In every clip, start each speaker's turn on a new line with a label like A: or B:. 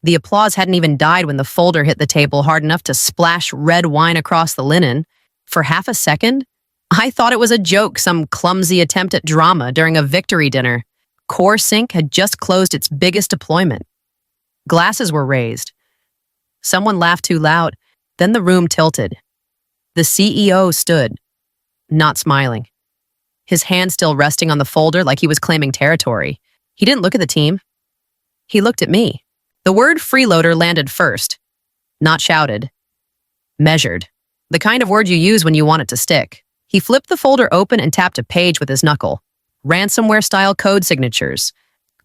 A: The applause hadn't even died when the folder hit the table hard enough to splash red wine across the linen. For half a second, I thought it was a joke, some clumsy attempt at drama during a victory dinner. Core Sync had just closed its biggest deployment. Glasses were raised. Someone laughed too loud. Then the room tilted. The CEO stood, not smiling. His hand still resting on the folder like he was claiming territory. He didn't look at the team. He looked at me. The word freeloader landed first. Not shouted. Measured. The kind of word you use when you want it to stick. He flipped the folder open and tapped a page with his knuckle. Ransomware-style code signatures.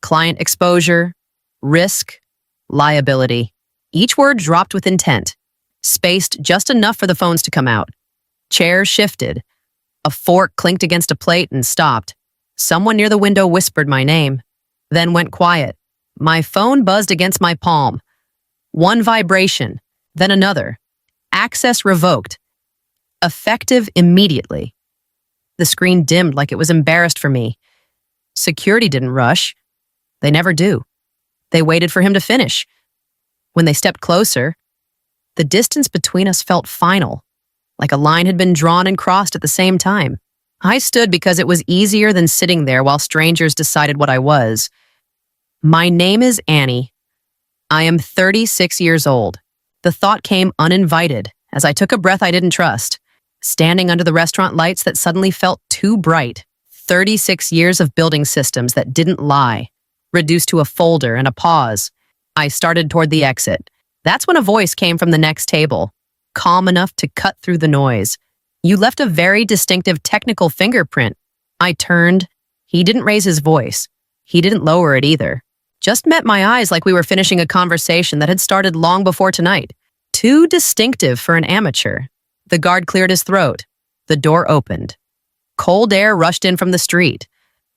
A: Client exposure. Risk. Liability. Each word dropped with intent. Spaced just enough for the phones to come out. Chairs shifted. A fork clinked against a plate and stopped. Someone near the window whispered my name, then went quiet. My phone buzzed against my palm. One vibration, then another. Access revoked. Effective immediately. The screen dimmed like it was embarrassed for me. Security didn't rush. They never do. They waited for him to finish. When they stepped closer, the distance between us felt final, like a line had been drawn and crossed at the same time. I stood because it was easier than sitting there while strangers decided what I was. My name is Annie. I am 36 years old. The thought came uninvited as I took a breath I didn't trust, standing under the restaurant lights that suddenly felt too bright. 36 years of building systems that didn't lie, reduced to a folder and a pause. I started toward the exit. That's when a voice came from the next table, calm enough to cut through the noise. You left a very distinctive technical fingerprint. I turned. He didn't raise his voice. He didn't lower it either. Just met my eyes like we were finishing a conversation that had started long before tonight. Too distinctive for an amateur. The guard cleared his throat. The door opened. Cold air rushed in from the street.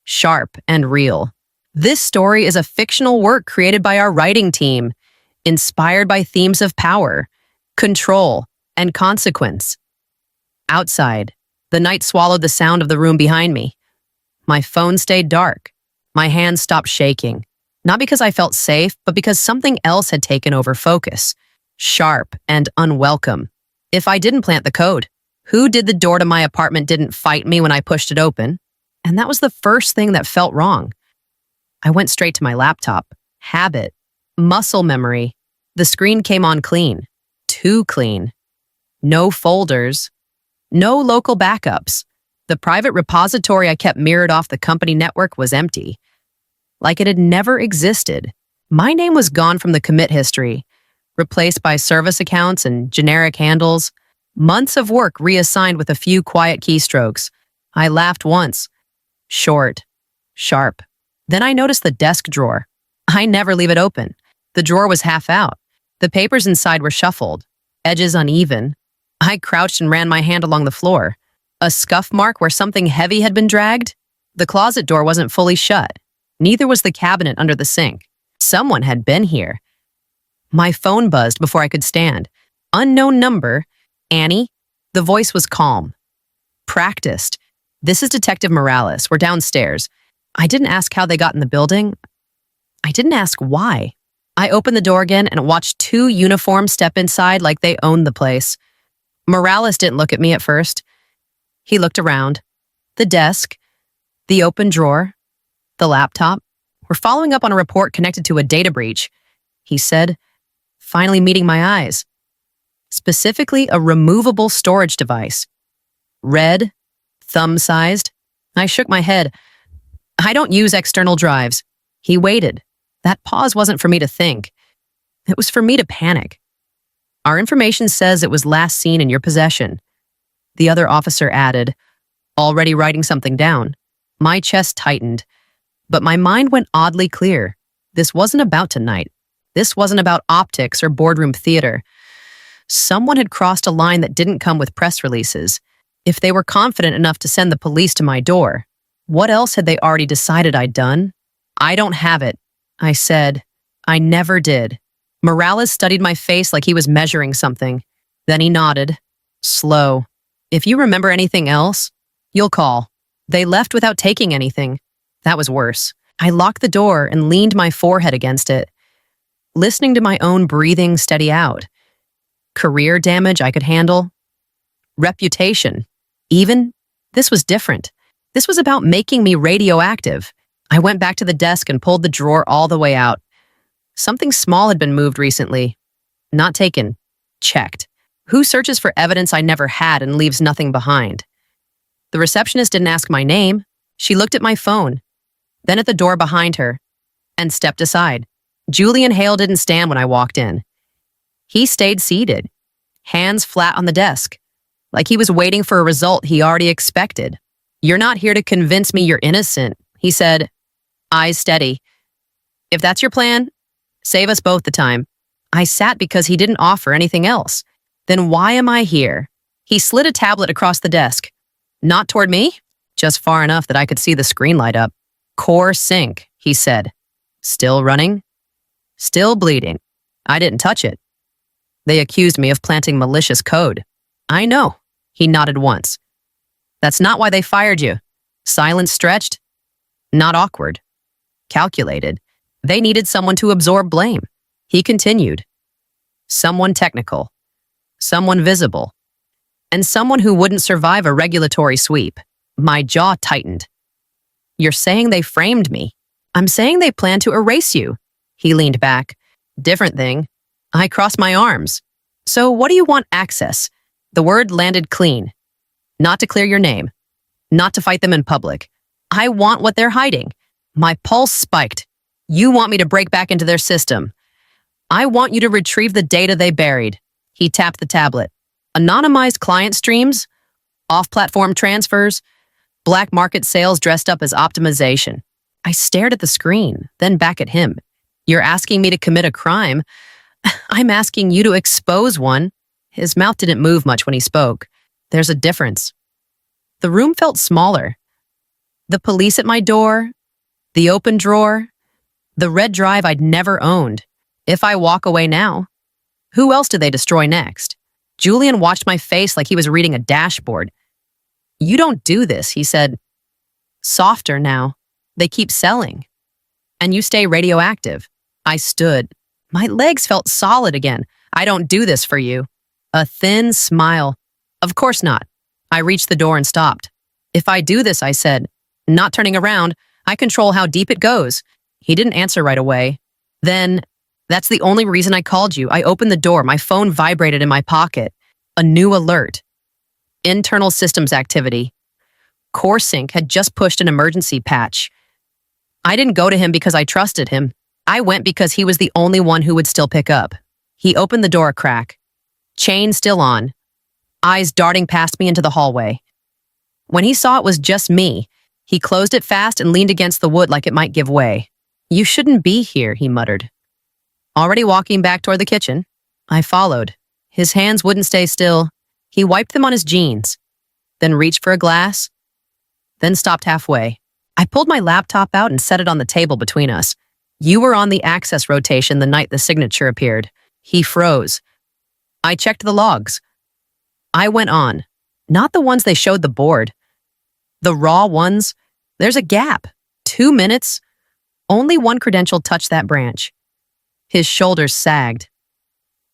A: Sharp and real. This story is a fictional work created by our writing team, inspired by themes of power, control, and consequence. Outside, the night swallowed the sound of the room behind me. My phone stayed dark. My hands stopped shaking. Not because I felt safe, but because something else had taken over focus. Sharp and unwelcome. If I didn't plant the code, who did the door to my apartment didn't fight me when I pushed it open? And that was the first thing that felt wrong. I went straight to my laptop. Habit. Muscle memory. The screen came on clean. Too clean. No folders. No local backups. The private repository I kept mirrored off the company network was empty. Like it had never existed. My name was gone from the commit history, replaced by service accounts and generic handles. Months of work reassigned with a few quiet keystrokes. I laughed once. Short. Sharp. Then I noticed the desk drawer. I never leave it open. The drawer was half out. The papers inside were shuffled, edges uneven. I crouched and ran my hand along the floor. A scuff mark where something heavy had been dragged? The closet door wasn't fully shut. Neither was the cabinet under the sink. Someone had been here. My phone buzzed before I could stand. Unknown number. Annie? The voice was calm. Practiced. This is Detective Morales. We're downstairs. I didn't ask how they got in the building. I didn't ask why. I opened the door again and watched two uniforms step inside like they owned the place. Morales didn't look at me at first. He looked around. The desk. The open drawer. The laptop. We're following up on a report connected to a data breach, he said, finally meeting my eyes. Specifically, a removable storage device. Red, thumb-sized. I shook my head. I don't use external drives. He waited. That pause wasn't for me to think. It was for me to panic. Our information says it was last seen in your possession. The other officer added, already writing something down. My chest tightened, but my mind went oddly clear. This wasn't about tonight. This wasn't about optics or boardroom theater. Someone had crossed a line that didn't come with press releases. If they were confident enough to send the police to my door, what else had they already decided I'd done? I don't have it, I said. I never did. Morales studied my face like he was measuring something. Then he nodded. Slow. If you remember anything else, you'll call. They left without taking anything. That was worse. I locked the door and leaned my forehead against it. listening to my own breathing steady out. Career damage I could handle. Reputation. Even, this was different. This was about making me radioactive. I went back to the desk and pulled the drawer all the way out. Something small had been moved recently. Not taken. Checked. Who searches for evidence I never had and leaves nothing behind? The receptionist didn't ask my name. She looked at my phone, then at the door behind her, and stepped aside. Julian Hale didn't stand when I walked in. He stayed seated, hands flat on the desk, like he was waiting for a result he already expected. "You're not here to convince me you're innocent," he said, eyes steady. "If that's your plan, save us both the time." I sat because he didn't offer anything else. Then why am I here? He slid a tablet across the desk. Not toward me, just far enough that I could see the screen light up. "Core sync," he said. "Still running? Still bleeding. I didn't touch it." They accused me of planting malicious code. "I know," he nodded once. "That's not why they fired you." Silence stretched. Not awkward. Calculated. They needed someone to absorb blame. He continued. Someone technical. Someone visible. And someone who wouldn't survive a regulatory sweep. My jaw tightened. "You're saying they framed me." "I'm saying they plan to erase you." He leaned back. "Different thing." I crossed my arms. "So what do you want access?" The word landed clean. "Not to clear your name. Not to fight them in public. I want what they're hiding." My pulse spiked. "You want me to break back into their system. I want you to retrieve the data they buried." He tapped the tablet. "Anonymized client streams, off-platform transfers, black market sales dressed up as optimization." I stared at the screen, then back at him. "You're asking me to commit a crime. I'm asking you to expose one." His mouth didn't move much when he spoke. "There's a difference." The room felt smaller. The police at my door, the open drawer, the red drive I'd never owned. If I walk away now, who else do they destroy next? Julian watched my face like he was reading a dashboard. "You don't do this," he said. Softer now. "They keep selling. And you stay radioactive." I stood. My legs felt solid again. "I don't do this for you." A thin smile. "Of course not." I reached the door and stopped. "If I do this," I said, not turning around, "I control how deep it goes." He didn't answer right away. Then, "That's the only reason I called you." I opened the door. My phone vibrated in my pocket. A new alert. Internal systems activity. CoreSync had just pushed an emergency patch. I didn't go to him because I trusted him. I went because he was the only one who would still pick up. He opened the door a crack. Chain still on. Eyes darting past me into the hallway. When he saw it was just me, he closed it fast and leaned against the wood like it might give way. "You shouldn't be here," he muttered. Already walking back toward the kitchen, I followed. His hands wouldn't stay still. He wiped them on his jeans, then reached for a glass, then stopped halfway. I pulled my laptop out and set it on the table between us. "You were on the access rotation the night the signature appeared." He froze. I checked the logs. I went on. Not the ones they showed the board. The raw ones. There's a gap. 2 minutes. Only one credential touched that branch. His shoulders sagged.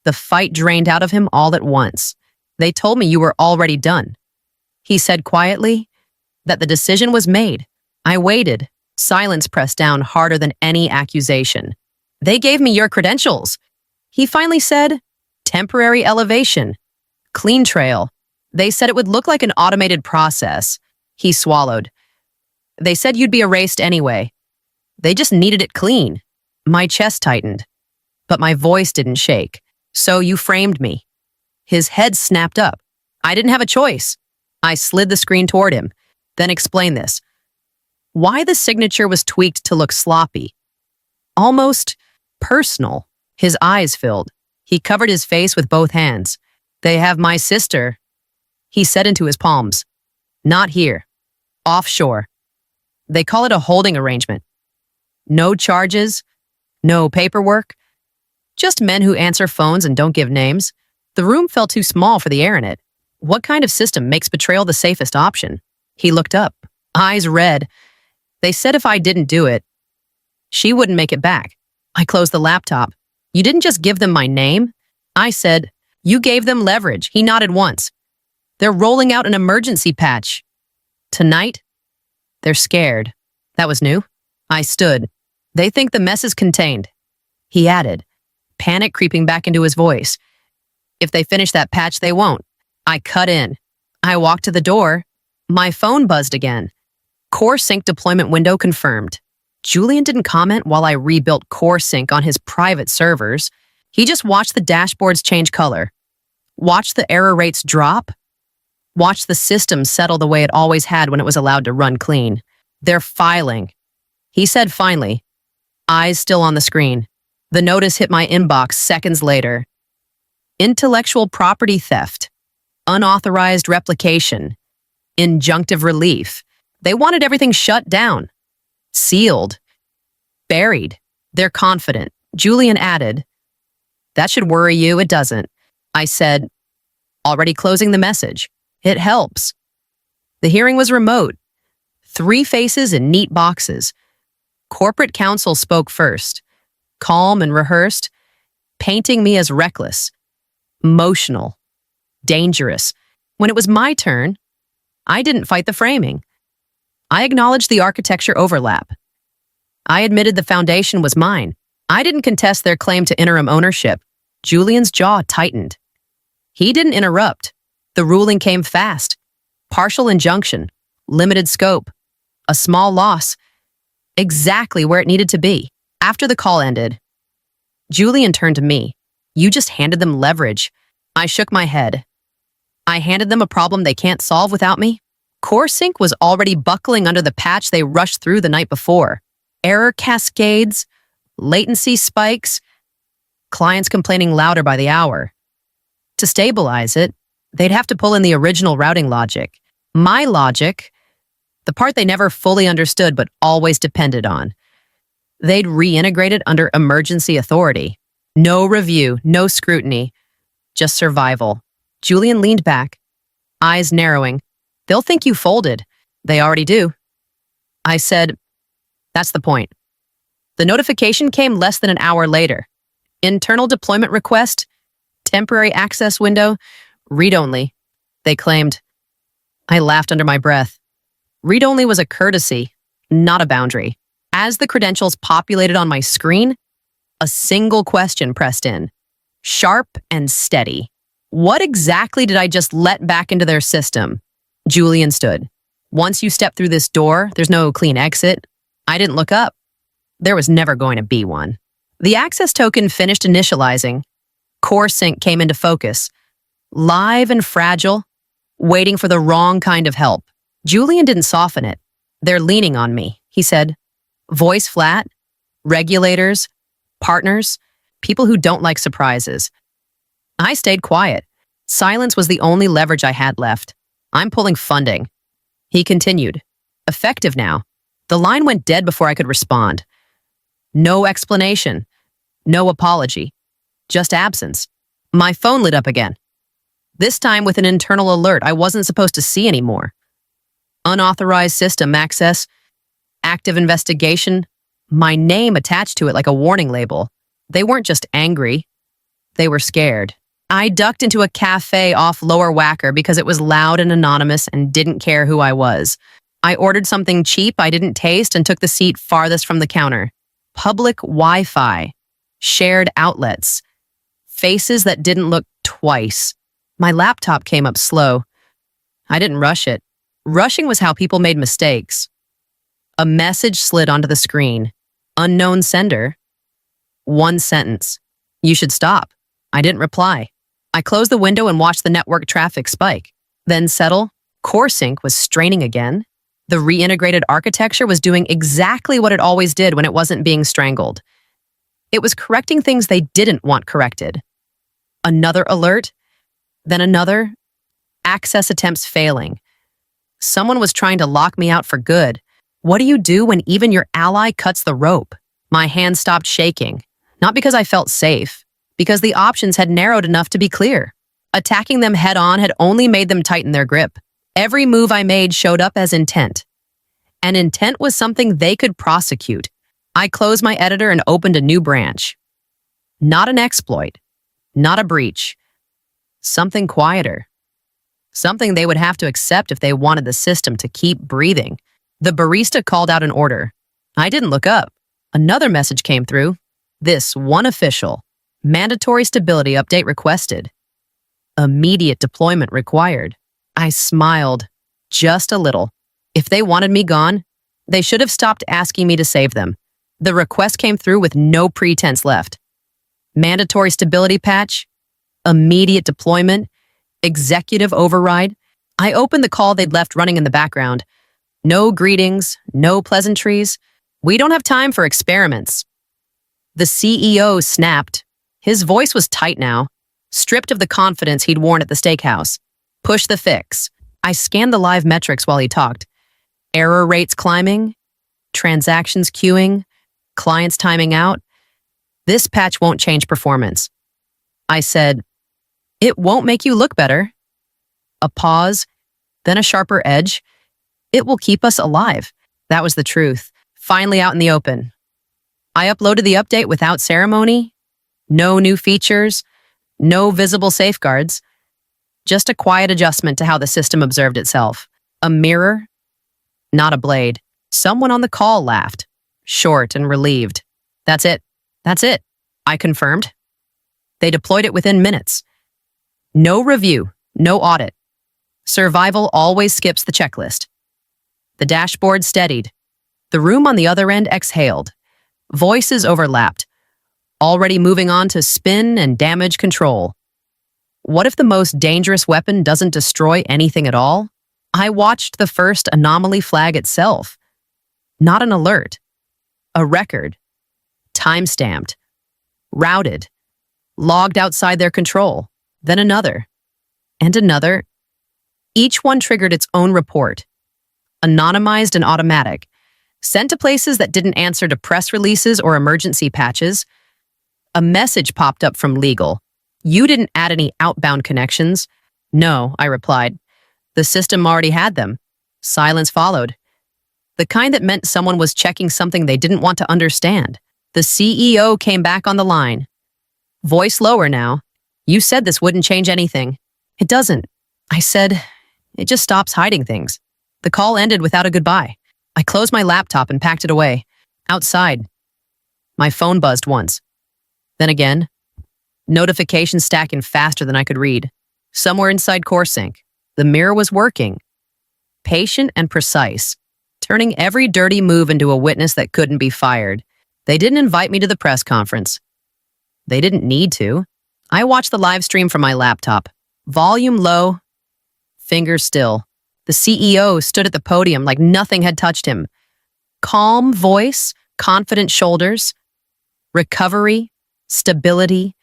A: The fight drained out of him all at once. "They told me you were already done." He said quietly that the decision was made. I waited. Silence pressed down harder than any accusation. "They gave me your credentials." He finally said, "Temporary elevation. Clean trail. They said it would look like an automated process." He swallowed. "They said you'd be erased anyway. They just needed it clean." My chest tightened, but my voice didn't shake. "So you framed me." His head snapped up. I didn't have a choice. I slid the screen toward him, then explained this. Why the signature was tweaked to look sloppy. Almost personal. His eyes filled. He covered his face with both hands. "They have my sister," he said into his palms. "Not here. Offshore. They call it a holding arrangement. No charges, no paperwork. Just men who answer phones and don't give names." The room felt too small for the air in it. What kind of system makes betrayal the safest option? He looked up, eyes red. "They said if I didn't do it, she wouldn't make it back." I closed the laptop. You didn't just give them my name. I said, you gave them leverage. He nodded once. They're rolling out an emergency patch. Tonight, they're scared. That was new. I stood. They think the mess is contained. He added, panic creeping back into his voice. If they finish that patch, they won't. I cut in. I walked to the door. My phone buzzed again. Core Sync deployment window confirmed. Julian didn't comment while I rebuilt Core Sync on his private servers. He just watched the dashboards change color. Watched the error rates drop. Watched the system settle the way it always had when it was allowed to run clean. They're filing. He said finally, eyes still on the screen. The notice hit my inbox seconds later. Intellectual property theft. Unauthorized replication. Injunctive relief. They wanted everything shut down. Sealed. Buried. They're confident. Julian added, that should worry you, it doesn't. I said, already closing the message. It helps. The hearing was remote. 3 faces in neat boxes. Corporate counsel spoke first, calm and rehearsed, painting me as reckless, emotional, dangerous. When it was my turn, I didn't fight the framing. I acknowledged the architecture overlap. I admitted the foundation was mine. I didn't contest their claim to interim ownership. Julian's jaw tightened. He didn't interrupt. The ruling came fast. Partial injunction, limited scope, a small loss, exactly where it needed to be. After the call ended, Julian turned to me. You just handed them leverage. I shook my head. I handed them a problem they can't solve without me. Core Sync was already buckling under the patch they rushed through the night before. Error cascades, latency spikes, clients complaining louder by the hour. To stabilize it, they'd have to pull in the original routing logic. My logic, the part they never fully understood but always depended on. They'd reintegrate it under emergency authority. No review, no scrutiny, just survival. Julian leaned back, eyes narrowing. They'll think you folded. They already do. I said, that's the point. The notification came less than an hour later. Internal deployment request, temporary access window, read-only. They claimed. I laughed under my breath. Read-only was a courtesy, not a boundary. As the credentials populated on my screen, a single question pressed in. Sharp and steady. What exactly did I just let back into their system? Julian stood. Once you step through this door, there's no clean exit. I didn't look up. There was never going to be one. The access token finished initializing. Core Sync came into focus. Live and fragile, waiting for the wrong kind of help. Julian didn't soften it. They're leaning on me, he said. Voice flat, regulators, partners, people who don't like surprises. I stayed quiet. Silence was the only leverage I had left. I'm pulling funding. He continued. Effective now. The line went dead before I could respond. No explanation. No apology. Just absence. My phone lit up again. This time with an internal alert I wasn't supposed to see anymore. Unauthorized system access. Active investigation. My name attached to it like a warning label. They weren't just angry. They were scared. I ducked into a cafe off Lower Wacker because it was loud and anonymous and didn't care who I was. I ordered something cheap I didn't taste and took the seat farthest from the counter. Public Wi-Fi. Shared outlets. Faces that didn't look twice. My laptop came up slow. I didn't rush it. Rushing was how people made mistakes. A message slid onto the screen. Unknown sender. One sentence. You should stop. I didn't reply. I closed the window and watched the network traffic spike. Then settle. Core Sync was straining again. The reintegrated architecture was doing exactly what it always did when it wasn't being strangled. It was correcting things they didn't want corrected. Another alert, then another. Access attempts failing. Someone was trying to lock me out for good. What do you do when even your ally cuts the rope? My hand stopped shaking, not because I felt safe, because the options had narrowed enough to be clear. Attacking them head-on had only made them tighten their grip. Every move I made showed up as intent. And intent was something they could prosecute. I closed my editor and opened a new branch. Not an exploit. Not a breach. Something quieter. Something they would have to accept if they wanted the system to keep breathing. The barista called out an order. I didn't look up. Another message came through. This one official. Mandatory stability update requested. Immediate deployment required. I smiled. Just a little. If they wanted me gone, they should have stopped asking me to save them. The request came through with no pretense left. Mandatory stability patch. Immediate deployment. Executive override. I opened the call they'd left running in the background. No greetings, no pleasantries. We don't have time for experiments. The CEO snapped. His voice was tight now, stripped of the confidence he'd worn at the steakhouse. Push the fix. I scanned the live metrics while he talked. Error rates climbing, transactions queuing, clients timing out. This patch won't change performance. I said, it won't make you look better. A pause, then a sharper edge. It will keep us alive. That was the truth. Finally out in the open. I uploaded the update without ceremony. No new features. No visible safeguards. Just a quiet adjustment to how the system observed itself. A mirror, not a blade. Someone on the call laughed, short and relieved. That's it. That's it, I confirmed. They deployed it within minutes. No review, no audit. Survival always skips the checklist. The dashboard steadied. The room on the other end exhaled. Voices overlapped, already moving on to spin and damage control. What if the most dangerous weapon doesn't destroy anything at all? I watched the first anomaly flag itself. Not an alert. A record. Time-stamped. Routed. Logged outside their control. Then another. And another. Each one triggered its own report. Anonymized and automatic. Sent to places that didn't answer to press releases or emergency patches. A message popped up from legal. You didn't add any outbound connections. No, I replied. The system already had them. Silence followed. The kind that meant someone was checking something they didn't want to understand. The CEO came back on the line. Voice lower now. You said this wouldn't change anything. It doesn't. I said, it just stops hiding things. The call ended without a goodbye. I closed my laptop and packed it away. Outside. My phone buzzed once. Then again. Notifications stacking faster than I could read. Somewhere inside CoreSync. The mirror was working. Patient and precise. Turning every dirty move into a witness that couldn't be fired. They didn't invite me to the press conference. They didn't need to. I watched the live stream from my laptop. Volume low. Fingers still. The CEO stood at the podium like nothing had touched him. Calm voice, confident shoulders. Recovery, stability,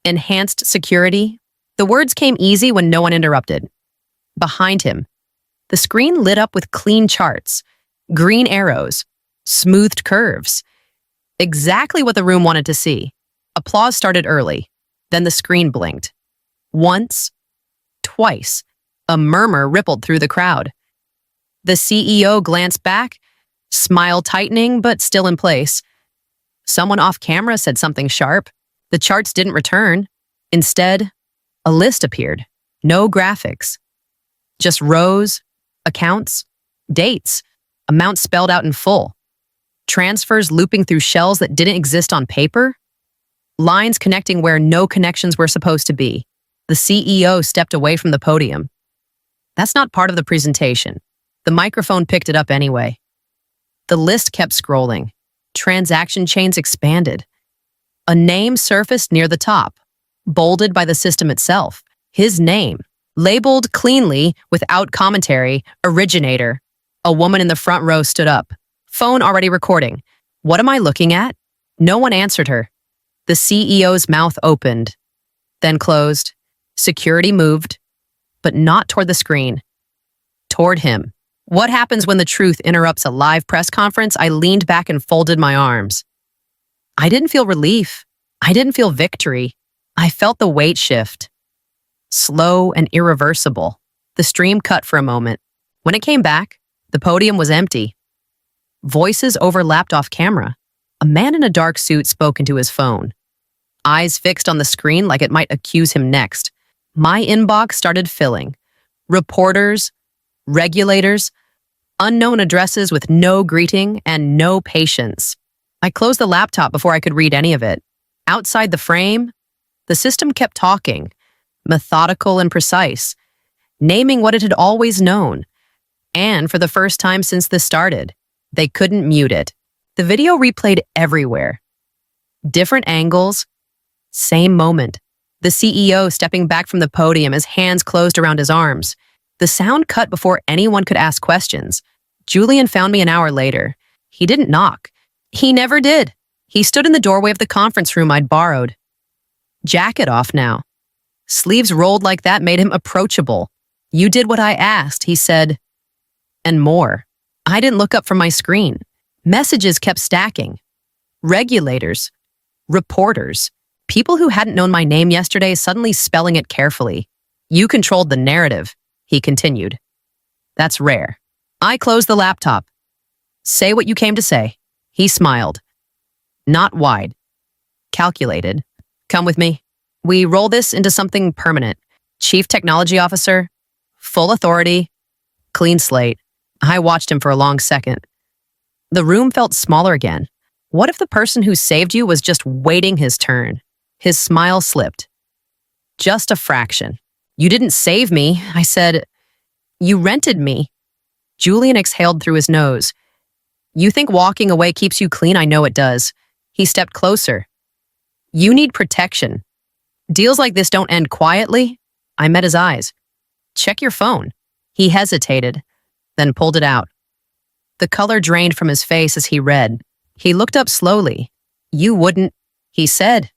A: enhanced security. The words came easy when no one interrupted. Behind him, the screen lit up with clean charts, green arrows, smoothed curves. Exactly what the room wanted to see. Applause started early. Then the screen blinked. Once, twice, a murmur rippled through the crowd. The CEO glanced back, smile tightening but still in place. Someone off camera said something sharp. The charts didn't return. Instead, a list appeared. No graphics. Just rows, accounts, dates, amounts spelled out in full. Transfers looping through shells that didn't exist on paper. Lines connecting where no connections were supposed to be. The CEO stepped away from the podium. That's not part of the presentation. The microphone picked it up anyway. The list kept scrolling. Transaction chains expanded. A name surfaced near the top, bolded by the system itself. His name, labeled cleanly without commentary, originator. A woman in the front row stood up. Phone already recording. What am I looking at? No one answered her. The CEO's mouth opened, then closed. Security moved, but not toward the screen. Toward him. What happens when the truth interrupts a live press conference? I leaned back and folded my arms. I didn't feel relief. I didn't feel victory. I felt the weight shift. Slow and irreversible. The stream cut for a moment. When it came back, the podium was empty. Voices overlapped off camera. A man in a dark suit spoke into his phone. eyes fixed on the screen like it might accuse him next. My inbox started filling. Reporters, regulators, unknown addresses with no greeting and no patience. I closed the laptop before I could read any of it. Outside the frame, the system kept talking, methodical and precise, naming what it had always known. And for the first time since this started, they couldn't mute it. The video replayed everywhere. Different angles, same moment. The CEO stepping back from the podium, his hands closed around his arms. The sound cut before anyone could ask questions. Julian found me an hour later. He didn't knock. He never did. He stood in the doorway of the conference room I'd borrowed. Jacket off now. Sleeves rolled like that made him approachable. You did what I asked, he said. And more. I didn't look up from my screen. Messages kept stacking. Regulators. Reporters. People who hadn't known my name yesterday suddenly spelling it carefully. You controlled the narrative, he continued. That's rare. I closed the laptop. Say what you came to say. He smiled. Not wide. Calculated. Come with me. We roll this into something permanent. Chief Technology Officer. Full authority. Clean slate. I watched him for a long second. The room felt smaller again. What if the person who saved you was just waiting his turn? His smile slipped. Just a fraction. You didn't save me, I said. You rented me. Julian exhaled through his nose. You think walking away keeps you clean? I know it does. He stepped closer. You need protection. Deals like this don't end quietly. I met his eyes. Check your phone. He hesitated, then pulled it out. The color drained from his face as he read. He looked up slowly. You wouldn't, he said.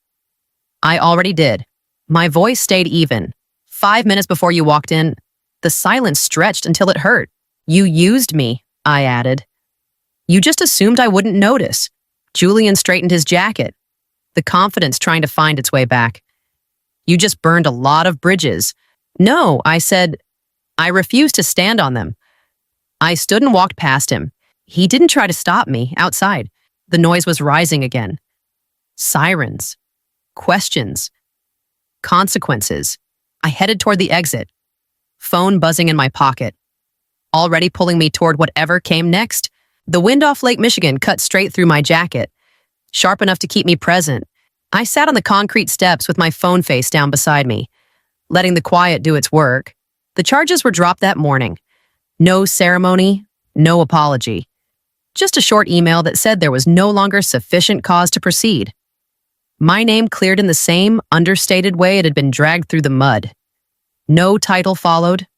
A: I already did. My voice stayed even. 5 minutes before you walked in, the silence stretched until it hurt. You used me, I added. You just assumed I wouldn't notice. Julian straightened his jacket, the confidence trying to find its way back. You just burned a lot of bridges. No, I said. I refused to stand on them. I stood and walked past him. He didn't try to stop me outside. The noise was rising again. Sirens. Questions. Consequences. I headed toward the exit. Phone buzzing in my pocket. Already pulling me toward whatever came next. The wind off Lake Michigan cut straight through my jacket. Sharp enough to keep me present. I sat on the concrete steps with my phone face down beside me, letting the quiet do its work. The charges were dropped that morning. No ceremony, no apology. Just a short email that said there was no longer sufficient cause to proceed. My name cleared in the same understated way it had been dragged through the mud. No title followed.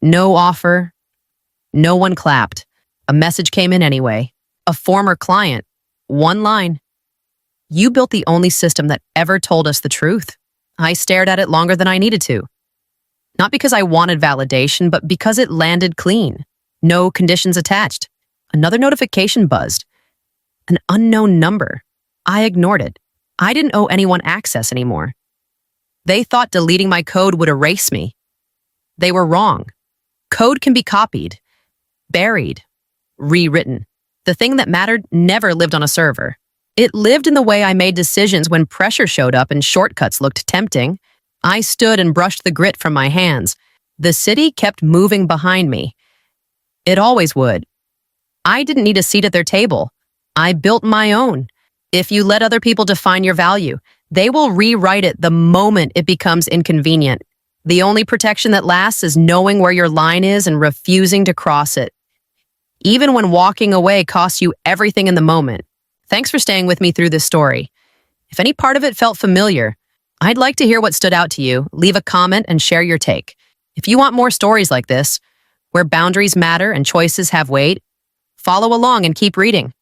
A: No offer. No one clapped. A message came in anyway. A former client. One line. You built the only system that ever told us the truth. I stared at it longer than I needed to. Not because I wanted validation, but because it landed clean. No conditions attached. Another notification buzzed. An unknown number. I ignored it. I didn't owe anyone access anymore. They thought deleting my code would erase me. They were wrong. Code can be copied, buried, rewritten. The thing that mattered never lived on a server. It lived in the way I made decisions when pressure showed up and shortcuts looked tempting. I stood and brushed the grit from my hands. The city kept moving behind me. It always would. I didn't need a seat at their table. I built my own. If you let other people define your value, they will rewrite it the moment it becomes inconvenient. The only protection that lasts is knowing where your line is and refusing to cross it. Even when walking away costs you everything in the moment. Thanks for staying with me through this story. If any part of it felt familiar, I'd like to hear what stood out to you. Leave a comment and share your take. If you want more stories like this, where boundaries matter and choices have weight, follow along and keep reading.